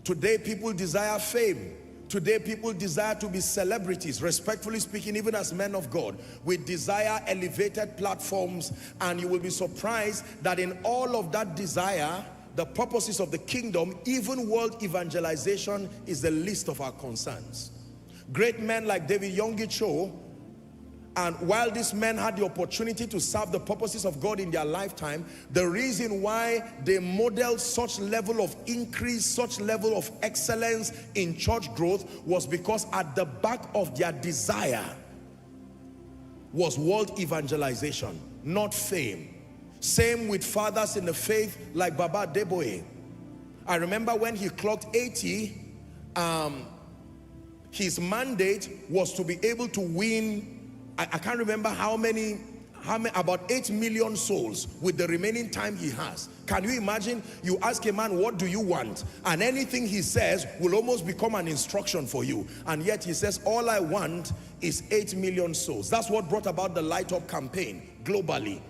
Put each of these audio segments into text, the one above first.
Today people desire fame. Today people desire to be celebrities. Respectfully speaking, even as men of God, we desire elevated platforms, and you will be surprised that in all of that desire, the purposes of the kingdom, even world evangelization, is the least of our concerns. Great men like David Yonggi, and while these men had the opportunity to serve the purposes of God in their lifetime, the reason why they modeled such level of increase, such level of excellence in church growth, was because at the back of their desire was world evangelization, not fame. Same with fathers in the faith like Baba Adeboye. I remember when he clocked 80, his mandate was to be able to win, I can't remember how many, about 8 million souls with the remaining time he has. Can you imagine? You ask a man, what do you want? And anything he says will almost become an instruction for you. And yet he says, all I want is 8 million souls. That's what brought about the Light Up campaign globally.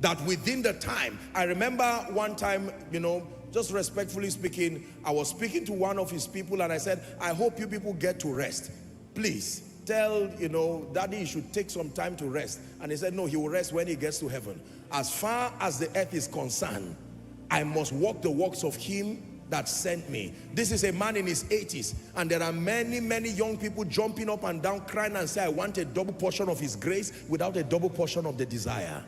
That within the time, I remember one time, you know, just respectfully speaking, I was speaking to one of his people and I said, I hope you people get to rest. Please tell, you know, Daddy he should take some time to rest. And he said, no, he will rest when he gets to heaven. As far as the earth is concerned, I must walk the works of him that sent me. This is a man in his 80s, and there are many young people jumping up and down crying and say, I want a double portion of his grace without a double portion of the desire.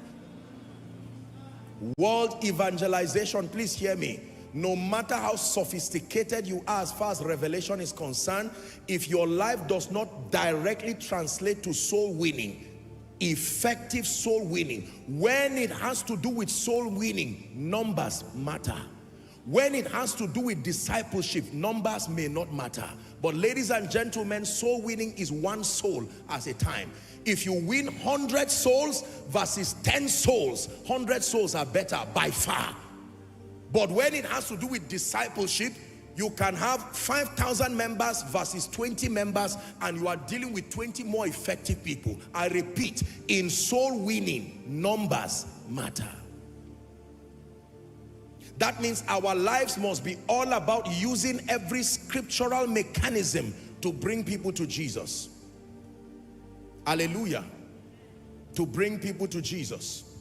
World evangelization, please hear me. No matter how sophisticated you are as far as revelation is concerned, if your life does not directly translate to soul winning, effective soul winning, when it has to do with soul winning, numbers matter. When it has to do with discipleship, numbers may not matter. But ladies and gentlemen, soul winning is one soul at a time. If you win 100 souls versus 10 souls, 100 souls are better by far. But when it has to do with discipleship, you can have 5,000 members versus 20 members, and you are dealing with 20 more effective people. I repeat, in soul winning, numbers matter. That means our lives must be all about using every scriptural mechanism to bring people to Jesus. Hallelujah. To bring people to Jesus.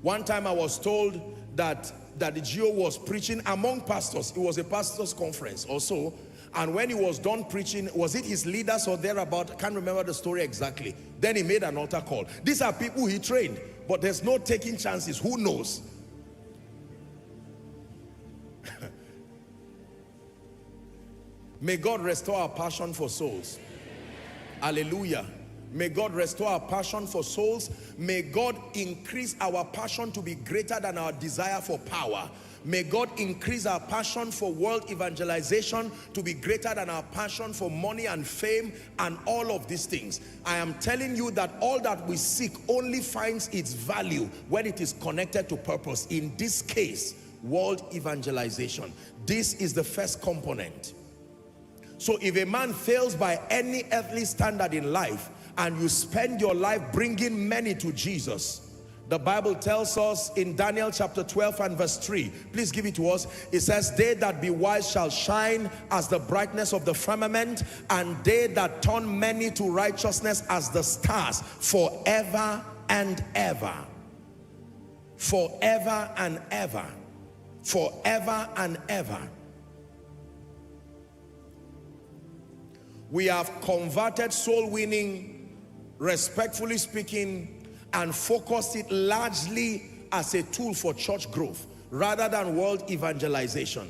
One time I was told that the Gio was preaching among pastors. It was a pastor's conference also. And when he was done preaching, was it his leaders or thereabout? I can't remember the story exactly. Then he made an altar call. These are people he trained, but there's no taking chances. Who knows? May God restore our passion for souls. Hallelujah. May God restore our passion for souls. May God increase our passion to be greater than our desire for power. May God increase our passion for world evangelization to be greater than our passion for money and fame and all of these things. I am telling you that all that we seek only finds its value when it is connected to purpose. In this case, world evangelization. This is the first component. So if a man fails by any earthly standard in life, and you spend your life bringing many to Jesus, the Bible tells us in Daniel chapter 12 and verse 3, please give it to us. It says, they that be wise shall shine as the brightness of the firmament, and they that turn many to righteousness as the stars, forever and ever. Forever and ever. Forever and ever. We have converted soul winning, respectfully speaking, and focused it largely as a tool for church growth rather than world evangelization.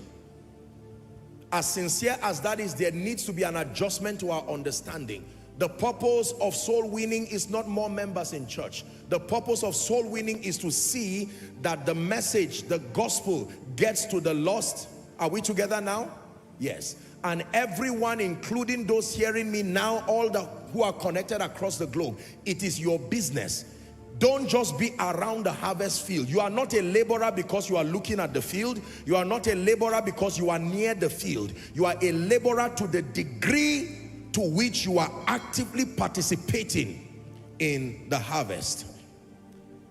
As sincere as that is, there needs to be an adjustment to our understanding. The purpose of soul winning is not more members in church. The purpose of soul winning is to see that the message, the gospel, gets to the lost. Are we together now? Yes. And everyone, including those hearing me now, all the who are connected across the globe, it is your business. Don't just be around the harvest field. You are not a laborer because you are looking at the field. You are not a laborer because you are near the field. You are a laborer to the degree to which you are actively participating in the harvest.